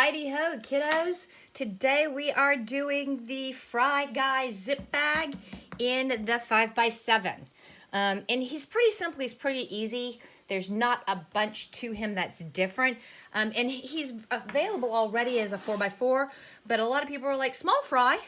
Hi-de-ho, kiddos. Today we are doing the Fry Guy zip bag in the 5x7. And he's pretty simple, he's pretty easy. There's not a bunch to him that's different. And he's available already as a 4x4, but a lot of people are like, small fry?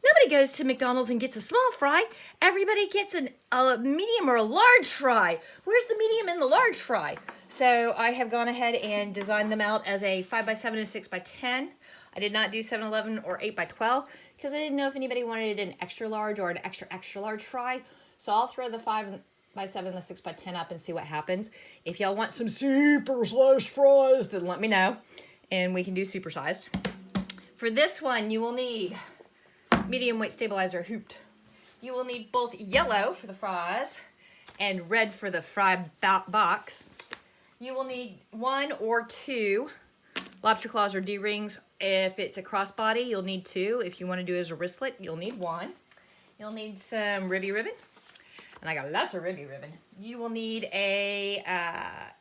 Nobody goes to McDonald's and gets a small fry. Everybody gets a medium or a large fry. Where's the medium and the large fry? So I have gone ahead and designed them out as a 5x7 and 6x10. I did not do 7-Eleven or 8x12 because I didn't know if anybody wanted an extra large or an extra large fry. So I'll throw the 5x7 and the 6x10 up and see what happens. If y'all want some super sized fries, then let me know and we can do super sized. For this one, you will need medium weight stabilizer hooped. You will need both yellow for the fries and red for the fry box. You will need 1 or 2 lobster claws or D-rings. If it's a crossbody, you'll need 2. If you want to do it as a wristlet, you'll need 1. You'll need some ribby ribbon. And I got lots of ribby ribbon. You will need a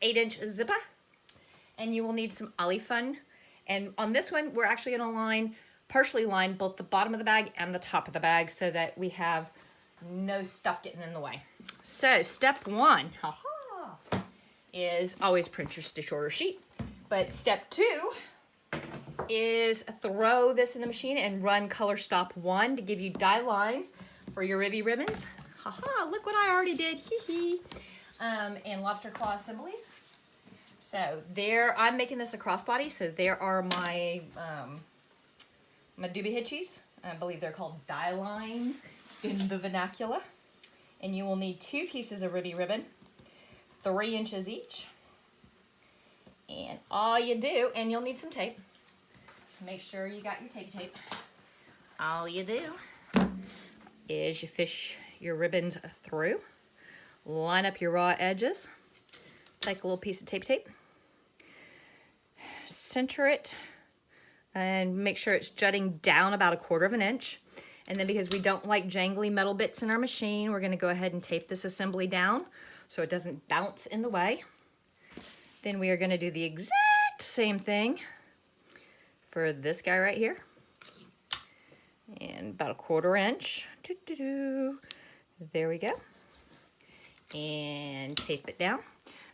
8-inch zipper. And you will need some ollie fun. And on this one, we're actually going to partially line both the bottom of the bag and the top of the bag so that we have no stuff getting in the way. So step 1, is always print your stitch order sheet. But step 2 is throw this in the machine and run color stop 1 to give you die lines for your ribby ribbons. Look what I already did, and lobster claw assemblies. So there, I'm making this a crossbody, so there are my my doobie hitchies. I believe they're called die lines in the vernacular. And you will need 2 pieces of ribby ribbon, 3 inches each. And all you do, and you'll need some tape. Make sure you got your tape. All you do is you fish your ribbons through, line up your raw edges, take a little piece of tape, center it, and make sure it's jutting down about 1/4 inch. And then because we don't like jangly metal bits in our machine, we're going to go ahead and tape this assembly down so it doesn't bounce in the way. Then we are going to do the exact same thing for this guy right here. And about 1/4 inch. There we go. And tape it down.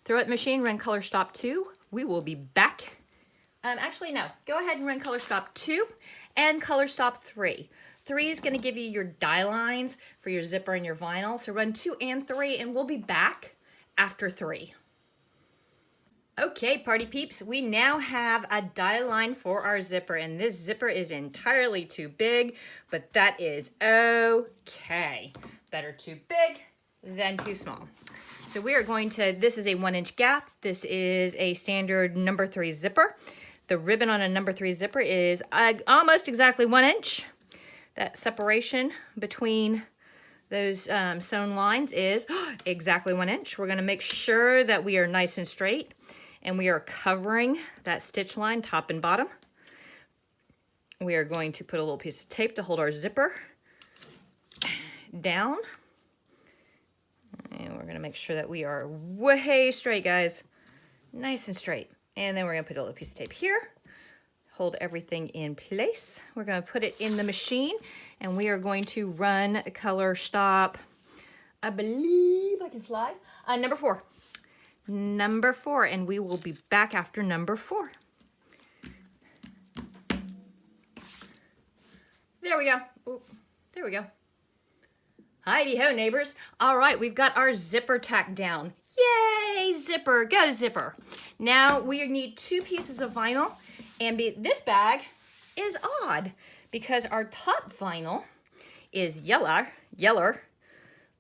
Throw it in the machine, run color stop 2. We will be back. Actually, no. Go ahead and run color stop 2 and color stop 3. 3 is going to give you your die lines for your zipper and your vinyl. So run 2 and 3, and we'll be back after 3. Okay, party peeps, we now have a die line for our zipper, and this zipper is entirely too big, but that is okay. Better too big than too small. So we are going to, this is a 1-inch gap. This is a standard number 3 zipper. The ribbon on a number 3 zipper is almost exactly 1 inch. That separation between those sewn lines is exactly 1 inch. We're going to make sure that we are nice and straight and we are covering that stitch line top and bottom. We are going to put a little piece of tape to hold our zipper down. And we're going to make sure that we are way straight, guys. Nice and straight. And then we're going to put a little piece of tape here. Hold everything in place. We're going to put it in the machine. And we are going to run a color stop, I believe I can fly, number 4. Number 4. And we will be back after number 4. There we go. Ooh, there we go. Hi-de-ho, neighbors. All right, we've got our zipper tacked down. Yay, zipper, go zipper. Now we need 2 pieces of vinyl, and this bag is odd because our top vinyl is yeller,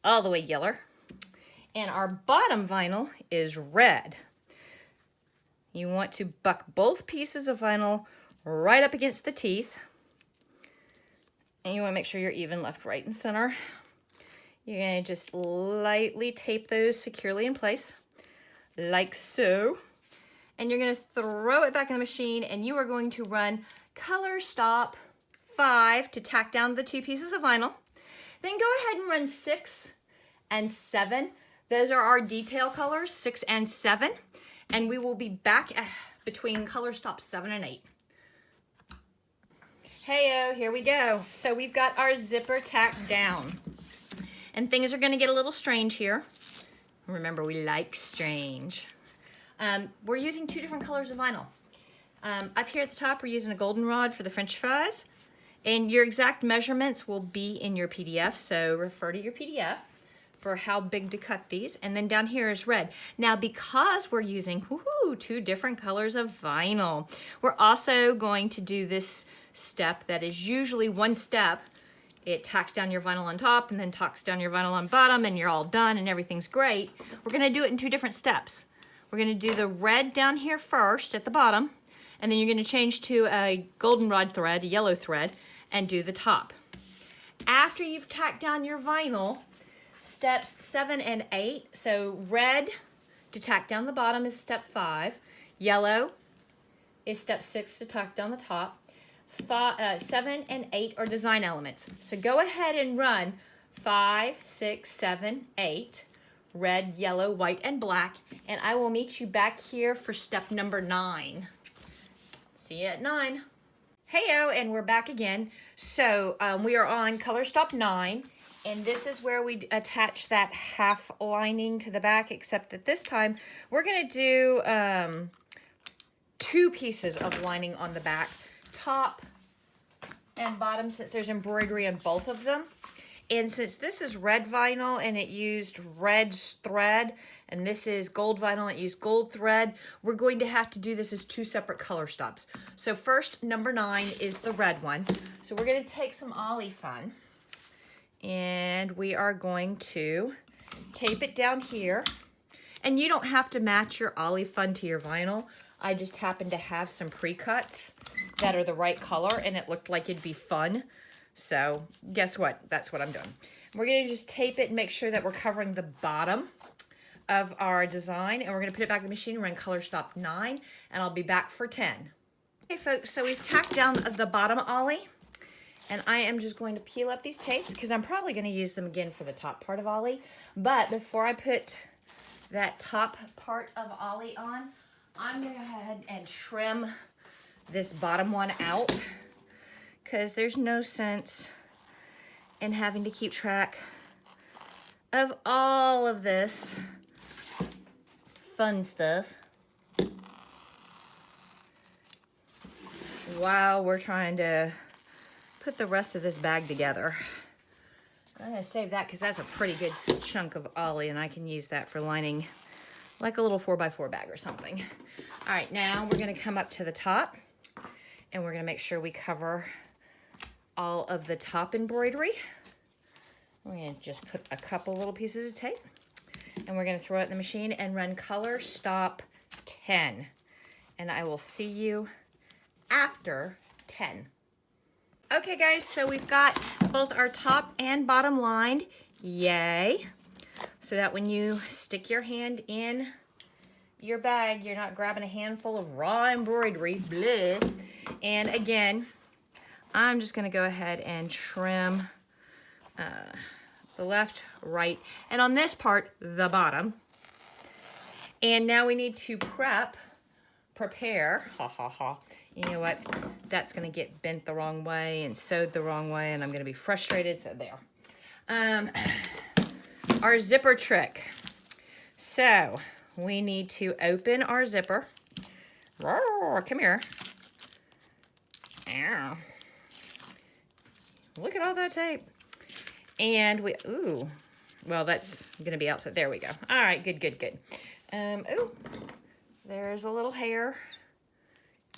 all the way yeller, and our bottom vinyl is red. You want to buck both pieces of vinyl right up against the teeth, and you want to make sure you're even left, right, and center. You're going to just lightly tape those securely in place, like so. And you're going to throw it back in the machine, and you are going to run color stop 5 to tack down the 2 pieces of vinyl. Then go ahead and run 6 and 7. Those are our detail colors, 6 and 7. And we will be back between color stop 7 and 8. Heyo, here we go. So we've got our zipper tacked down. And things are gonna get a little strange here. Remember, we like strange. We're using 2 different colors of vinyl. Up here at the top, we're using a goldenrod for the French fries. And your exact measurements will be in your PDF, so refer to your PDF for how big to cut these. And then down here is red. Now, because we're using 2 different colors of vinyl, we're also going to do this step that is usually one step. It tacks down your vinyl on top and then tacks down your vinyl on bottom and you're all done and everything's great. We're gonna do it in 2 different steps. We're gonna do the red down here first at the bottom, and then you're gonna change to a goldenrod thread, a yellow thread, and do the top. After you've tacked down your vinyl, steps 7 and 8, so red to tack down the bottom is step 5, yellow is step 6 to tack down the top, 7 and 8 are design elements. So go ahead and run 5, 6, 7, 8, red, yellow, white, and black, and I will meet you back here for step number 9. See you at 9. Heyo, and we're back again. So we are on color stop 9, and this is where we attach that half lining to the back, except that this time we're gonna do 2 pieces of lining on the back, top and bottom, since there's embroidery on both of them. And since this is red vinyl and it used red thread, and this is gold vinyl and it used gold thread, we're going to have to do this as 2 separate color stops. So first, number 9 is the red one. So we're gonna take some Ollie Fun and we are going to tape it down here. And you don't have to match your Ollie Fun to your vinyl. I just happen to have some pre-cuts that are the right color and it looked like it'd be fun. So guess what? That's what I'm doing. We're gonna just tape it and make sure that we're covering the bottom of our design, and we're gonna put it back in the machine and run color stop 9, and I'll be back for 10. Okay folks, so we've tacked down the bottom Ollie, and I am just going to peel up these tapes because I'm probably gonna use them again for the top part of Ollie. But before I put that top part of Ollie on, I'm gonna go ahead and trim this bottom one out, because there's no sense in having to keep track of all of this fun stuff while we're trying to put the rest of this bag together. I'm gonna save that because that's a pretty good chunk of Ollie, and I can use that for lining like a little 4x4 bag or something. All right, now we're gonna come up to the top and we're gonna make sure we cover all of the top embroidery. We're gonna just put a couple little pieces of tape and we're gonna throw it in the machine and run color stop 10. And I will see you after 10. Okay guys, so we've got both our top and bottom lined, yay. So that when you stick your hand in your bag, you're not grabbing a handful of raw embroidery, bleh. And again, I'm just gonna go ahead and trim the left, right, and on this part, the bottom. And now we need to prepare, ha ha ha. You know what? That's gonna get bent the wrong way and sewed the wrong way, and I'm gonna be frustrated, so there. Our zipper trick. So we need to open our zipper. Come here. Ow. Look at all that tape. And we, ooh, well, that's gonna be outside. There we go. All right, good, good, good. Ooh, there's a little hair.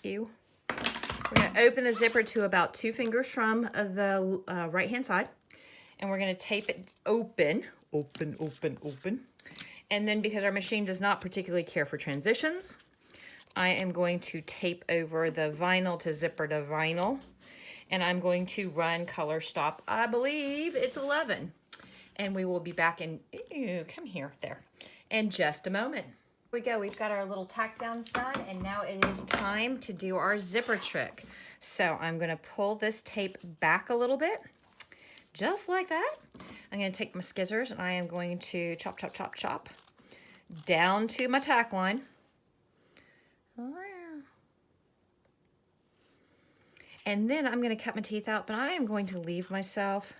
Ew. We're gonna open the zipper to about 2 fingers from the right-hand side. And we're gonna tape it open. And then because our machine does not particularly care for transitions, I am going to tape over the vinyl to zipper to vinyl. And I'm going to run color stop, I believe it's 11. And we will be back in, ew, come here, there, in just a moment. Here we go, we've got our little tack downs done, and now it is time to do our zipper trick. So I'm gonna pull this tape back a little bit, just like that. I'm gonna take my scissors and I am going to chop, chop, chop, chop down to my tack line. And then I'm going to cut my teeth out, but I am going to leave myself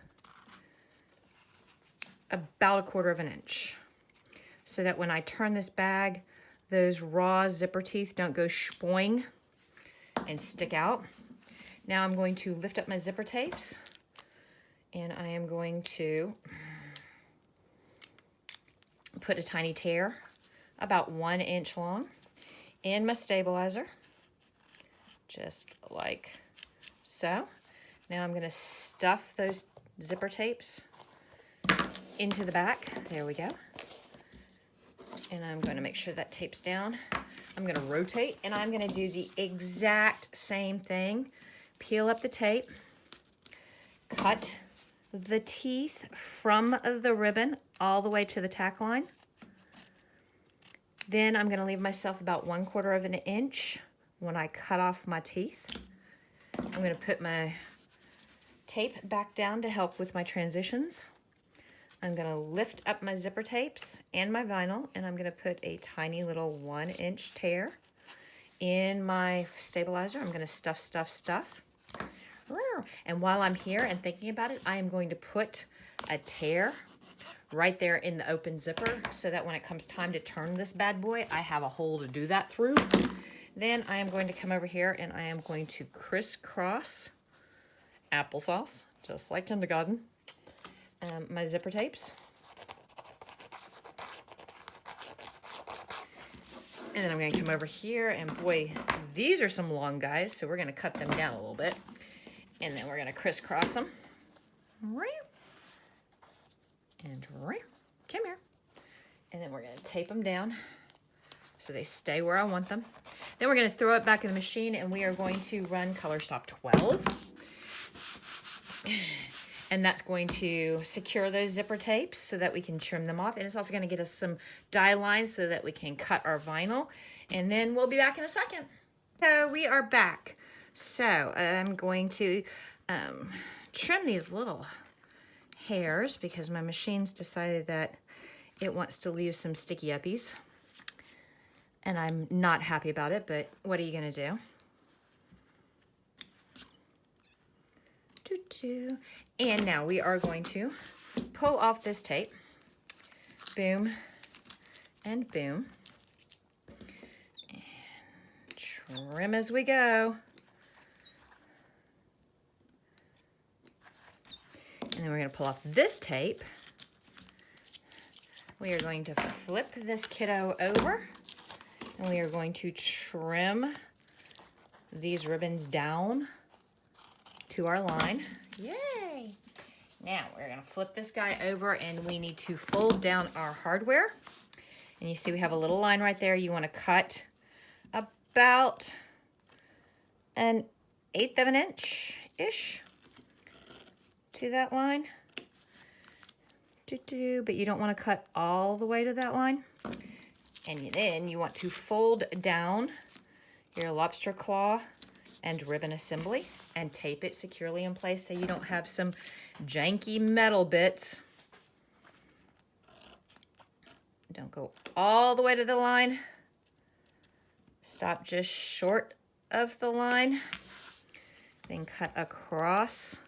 about 1/4 of an inch so that when I turn this bag, those raw zipper teeth don't go spoing and stick out. Now I'm going to lift up my zipper tapes, and I am going to put a tiny tear about 1 inch long in my stabilizer, just like so. Now I'm going to stuff those zipper tapes into the back. There we go. And I'm going to make sure that tapes down. I'm going to rotate, and I'm going to do the exact same thing. Peel up the tape, cut the teeth from the ribbon all the way to the tack line. Then I'm going to leave myself about 1/4 of an inch when I cut off my teeth. I'm going to put my tape back down to help with my transitions. I'm going to lift up my zipper tapes and my vinyl, and I'm going to put a tiny little 1 inch tear in my stabilizer. I'm going to stuff, stuff, stuff. And while I'm here and thinking about it, I am going to put a tear right there in the open zipper so that when it comes time to turn this bad boy, I have a hole to do that through. Then I am going to come over here and I am going to crisscross applesauce, just like kindergarten, my zipper tapes. And then I'm going to come over here, and boy, these are some long guys, so we're going to cut them down a little bit. And then we're going to crisscross them. And come here. And then we're going to tape them down so they stay where I want them. Then we're going to throw it back in the machine, and we are going to run Color Stop 12. And that's going to secure those zipper tapes so that we can trim them off. And it's also going to get us some die lines so that we can cut our vinyl. And then we'll be back in a second. So we are back. So I'm going to trim these little hairs because my machine's decided that it wants to leave some sticky uppies. And I'm not happy about it, but what are you going to do? And now we are going to pull off this tape. Boom and boom. And trim as we go. And then we're going to pull off this tape. We are going to flip this kiddo over, and we are going to trim these ribbons down to our line. Yay! Now we're going to flip this guy over, and we need to fold down our hardware. And you see we have a little line right there. You want to cut about 1/8 of an inch-ish to that line. But you don't want to cut all the way to that line. And then you want to fold down your lobster claw and ribbon assembly and tape it securely in place so you don't have some janky metal bits. Don't go all the way to the line. Stop just short of the line. Then cut across.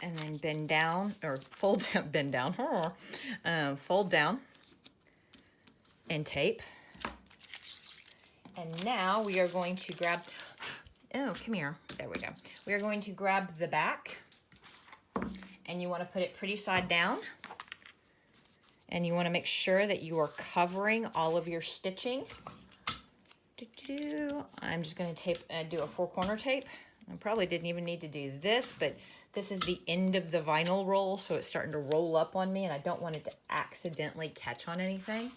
And then bend down, or fold down, bend down, fold down and tape. And now we are going to grab, oh, come here. There we go. We are going to grab the back, and you want to put it pretty side down. And you want to make sure that you are covering all of your stitching. I'm just going to tape, do a 4-corner tape. I probably didn't even need to do this, but this is the end of the vinyl roll, so it's starting to roll up on me, and I don't want it to accidentally catch on anything.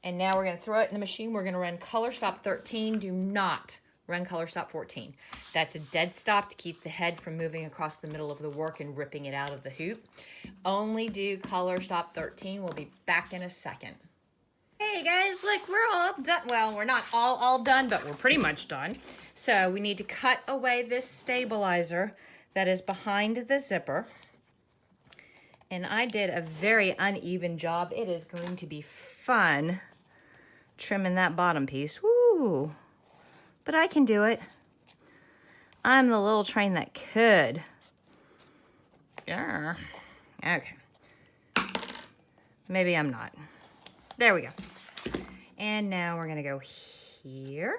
And now we're going to throw it in the machine. We're going to run Color Stop 13. Do not run Color Stop 14. That's a dead stop to keep the head from moving across the middle of the work and ripping it out of the hoop. Only do Color Stop 13. We'll be back in a second. Hey guys, look, we're all done. Well, we're not all done, but we're pretty much done. So we need to cut away this stabilizer that is behind the zipper. And I did a very uneven job. It is going to be fun trimming that bottom piece. Woo! But I can do it. I'm the little train that could. Yeah. Okay. Maybe I'm not. There we go. And now we're gonna go here.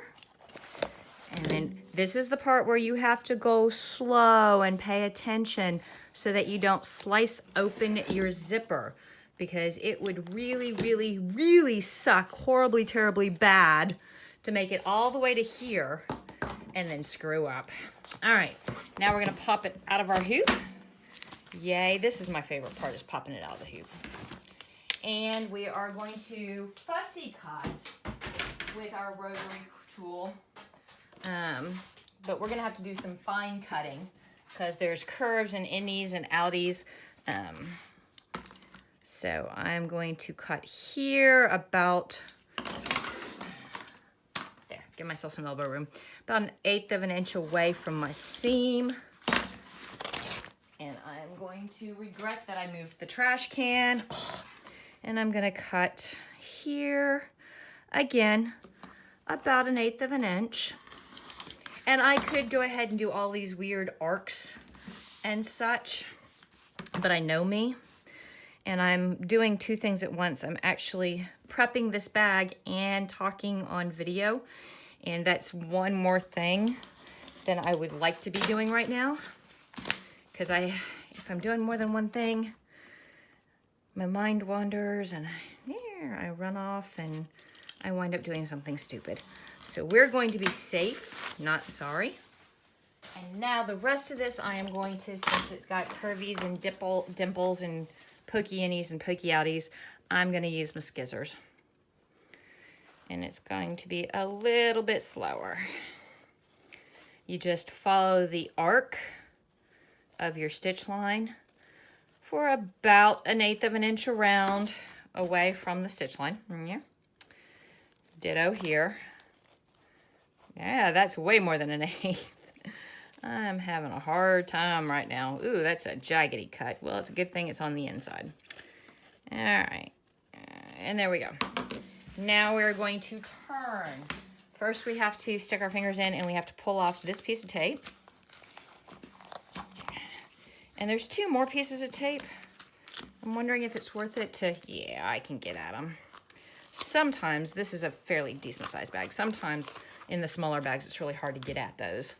And then this is the part where you have to go slow and pay attention so that you don't slice open your zipper, because it would really, really, really suck horribly, terribly bad to make it all the way to here and then screw up. All right, now we're gonna pop it out of our hoop. Yay, this is my favorite part, is popping it out of the hoop. And we are going to fussy cut with our rotary tool. But we're gonna have to do some fine cutting because there's curves and innies and outies. So I'm going to cut here about, there, give myself some elbow room, about 1/8 of an inch away from my seam. And I'm going to regret that I moved the trash can. And I'm gonna cut here, again, about 1/8 of an inch. And I could go ahead and do all these weird arcs and such, but I know me, and I'm doing two things at once. I'm actually prepping this bag and talking on video, and that's one more thing than I would like to be doing right now, because if I'm doing more than one thing, my mind wanders and I run off and I wind up doing something stupid. So we're going to be safe, not sorry. And now the rest of this I am going to, since it's got curvies and dimples and pokey innies and pokey outies, I'm gonna use my skizzers. And it's going to be a little bit slower. You just follow the arc of your stitch line for about 1/8 of an inch around away from the stitch line. Yeah. Ditto here. Yeah, that's way more than 1/8. I'm having a hard time right now. Ooh, that's a jaggedy cut. Well, it's a good thing it's on the inside. All right, and there we go. Now we're going to turn. First, we have to stick our fingers in and we have to pull off this piece of tape. And there's 2 more pieces of tape. I'm wondering if it's worth it to, yeah, I can get at them. Sometimes, this is a fairly decent sized bag. Sometimes in the smaller bags, it's really hard to get at those.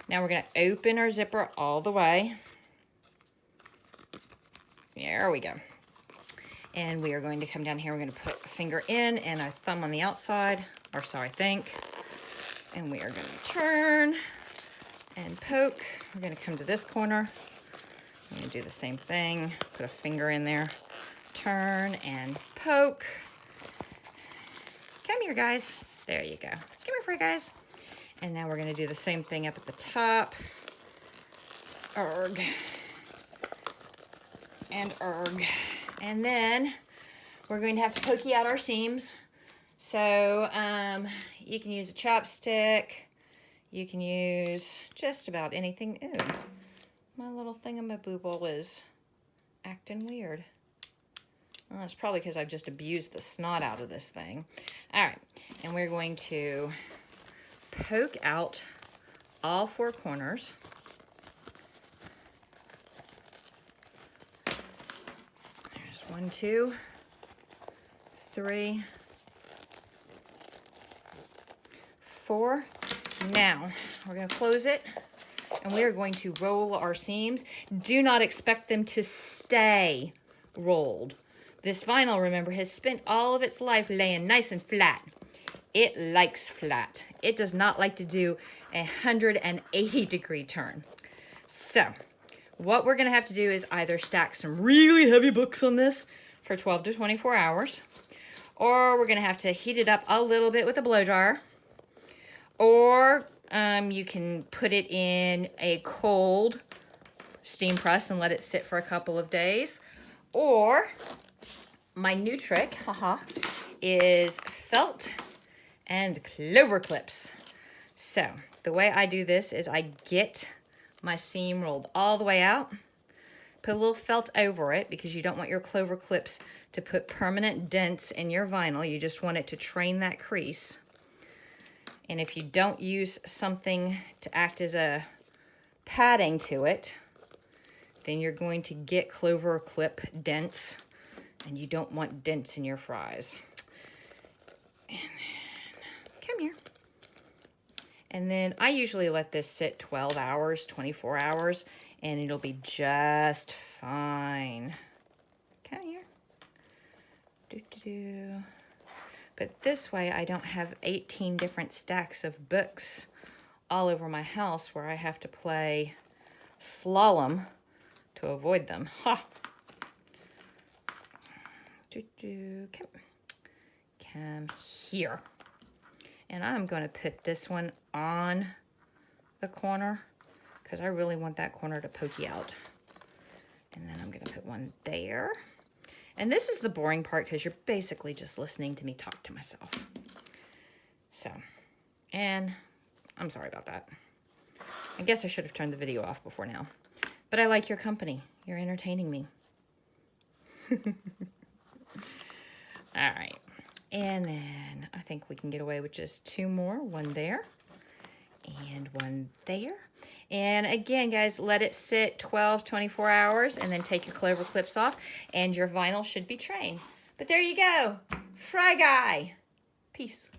Now we're gonna open our zipper all the way. There we go. And we are going to come down here. We're gonna put a finger in and a thumb on the outside, or so I think. And we are gonna turn and poke. We're gonna come to this corner. I'm gonna do the same thing. Put a finger in there, turn and poke. Come here, guys. There you go. Come here for you guys. And now we're gonna do the same thing up at the top. Erg. And erg. And then we're going to have to pokey out our seams. So you can use a chopstick. You can use just about anything. Ooh, my little thingamabooble is acting weird. Well, that's probably because I've just abused the snot out of this thing. All right, and we're going to poke out all 4 corners. There's 1, 2, 3, 4. Now, we're going to close it, and we are going to roll our seams. Do not expect them to stay rolled. This vinyl, remember, has spent all of its life laying nice and flat. It likes flat. It does not like to do a 180-degree turn. So, what we're gonna have to do is either stack some really heavy books on this for 12 to 24 hours, or we're gonna have to heat it up a little bit with a blow dryer, or you can put it in a cold steam press and let it sit for a couple of days, or my new trick, is felt and clover clips. So the way I do this is I get my seam rolled all the way out, put a little felt over it because you don't want your clover clips to put permanent dents in your vinyl. You just want it to train that crease. And if you don't use something to act as a padding to it, then you're going to get clover clip dents, and you don't want dents in your fries. And then, come here. And then I usually let this sit 12 hours, 24 hours, and it'll be just fine. Come here. Doo-doo-doo. But this way I don't have 18 different stacks of books all over my house where I have to play slalom to avoid them. Ha! Come here. And I'm going to put this one on the corner because I really want that corner to pokey out. And then I'm going to put one there. And this is the boring part because you're basically just listening to me talk to myself. So, and I'm sorry about that. I guess I should have turned the video off before now. But I like your company. You're entertaining me. All right. And then I think we can get away with just two more. One there and one there. And again, guys, let it sit 12, 24 hours and then take your clover clips off and your vinyl should be trained. But there you go. Fry Guy. Peace.